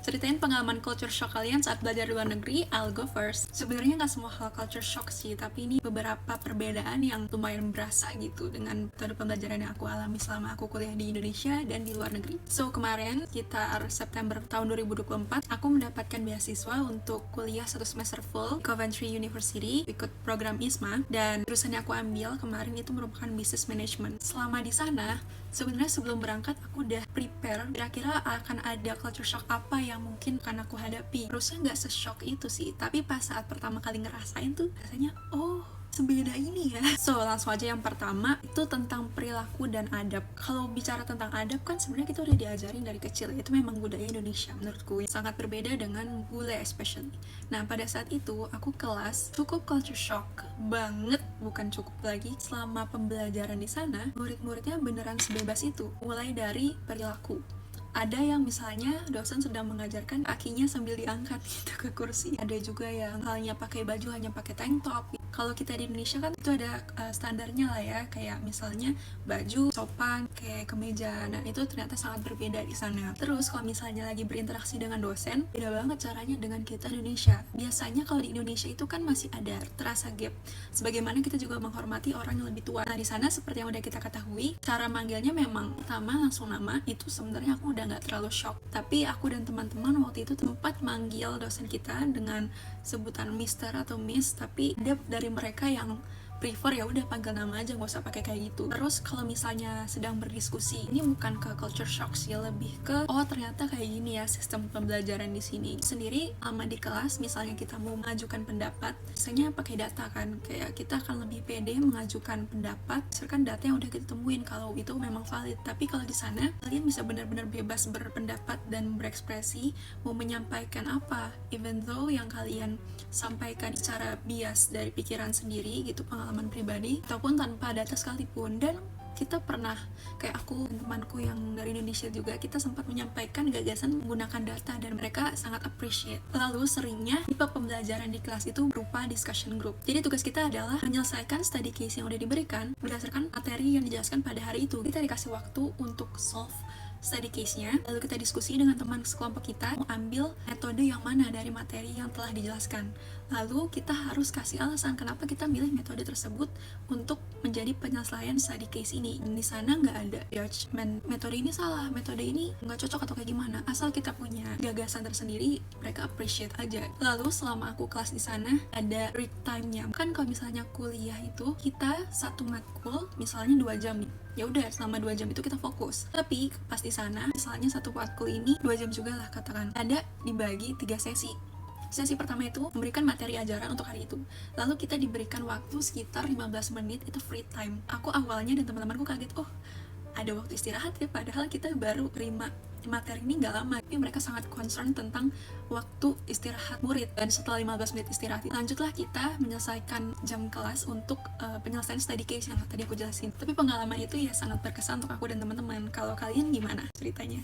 ceritain pengalaman culture shock kalian saat belajar di luar negeri. I'll go first. Sebenarnya nggak semua hal culture shock sih, tapi ini beberapa perbedaan yang lumayan berasa gitu dengan metode pembelajaran yang aku alami selama aku kuliah di Indonesia dan di luar negeri. So kemarin sekitar September tahun 2024, aku mendapatkan beasiswa untuk kuliah 1 semester full Coventry University, ikut program ISMA, dan jurusan yang aku ambil kemarin itu merupakan business management. Selama di sana, sebenarnya sebelum berangkat aku udah prepare kira-kira akan ada culture shock apa yang mungkin akan aku hadapi. Terusnya nggak se-shock itu sih, tapi pas saat pertama kali ngerasain tuh rasanya oh sebeda ini ya. So langsung aja yang pertama itu tentang perilaku dan adab. Kalau bicara tentang adab kan sebenarnya kita udah diajarin dari kecil, itu memang budaya Indonesia menurutku sangat berbeda dengan bule especially. Nah pada saat itu aku kelas cukup culture shock banget, bukan cukup lagi. Selama pembelajaran di sana murid-muridnya beneran sebebas itu, mulai dari perilaku. Ada yang misalnya dosen sedang mengajarkan kakinya sambil diangkat gitu ke kursi. Ada juga yang halnya pakai baju hanya pakai tank top. Kalau kita di Indonesia kan itu ada standarnya lah ya, kayak misalnya baju sopan, kayak kemeja. Nah itu ternyata sangat berbeda di sana. Terus kalau misalnya lagi berinteraksi dengan dosen, beda banget caranya dengan kita di Indonesia. Biasanya kalau di Indonesia itu kan masih ada terasa gap. Sebagaimana kita juga menghormati orang yang lebih tua. Nah di sana seperti yang udah kita ketahui, cara manggilnya memang pertama langsung nama. Itu sebenarnya aku udah nggak terlalu shock. Tapi aku dan teman-teman waktu itu tempat manggil dosen kita dengan sebutan Mister atau Miss, tapi ada dari mereka yang prefer ya udah panggil nama aja, nggak usah pakai kayak gitu. Terus kalau misalnya sedang berdiskusi, ini bukan ke culture shock sih, lebih ke oh ternyata kayak gini ya sistem pembelajaran di sini. Sendiri sama di kelas, misalnya kita mau mengajukan pendapat, biasanya pakai data kan, kayak kita akan lebih pede mengajukan pendapat berdasarkan data yang udah kita temuin kalau itu memang valid. Tapi kalau di sana kalian bisa benar-benar bebas berpendapat dan berekspresi, mau menyampaikan apa, even though yang kalian sampaikan secara bias dari pikiran sendiri gitu, pengalaman pribadi ataupun tanpa data sekalipun. Dan kita pernah, kayak aku dan temanku yang dari Indonesia juga, kita sempat menyampaikan gagasan menggunakan data dan mereka sangat appreciate. Lalu seringnya tipe pembelajaran di kelas itu berupa discussion group. Jadi tugas kita adalah menyelesaikan study case yang udah diberikan berdasarkan materi yang dijelaskan pada hari itu. Kita dikasih waktu untuk solve study case-nya, lalu kita diskusi dengan teman sekelompok kita mau ambil metode yang mana dari materi yang telah dijelaskan. Lalu kita harus kasih alasan kenapa kita milih metode tersebut untuk menjadi penyelesaian study case ini. Di sana nggak ada judgment, metode ini salah, metode ini nggak cocok atau kayak gimana. Asal kita punya gagasan tersendiri, mereka appreciate aja. Lalu selama aku kelas di sana ada break time-nya. Kan kalau misalnya kuliah itu kita satu matkul misalnya 2 jam nih. Ya udah selama 2 jam itu kita fokus. Tapi pas di sana misalnya satu matkul ini 2 jam juga lah katakan. Ada dibagi 3 sesi. Sesi pertama itu memberikan materi ajaran untuk hari itu. Lalu kita diberikan waktu sekitar 15 menit itu free time. Aku awalnya dan teman-temanku kaget, oh ada waktu istirahat ya, padahal kita baru terima materi ini gak lama. Tapi mereka sangat concern tentang waktu istirahat murid. Dan setelah 15 menit istirahat, lanjutlah kita menyelesaikan jam kelas untuk penyelesaian study case yang tadi aku jelasin. Tapi pengalaman itu ya sangat berkesan untuk aku dan teman-teman. Kalau kalian gimana ceritanya?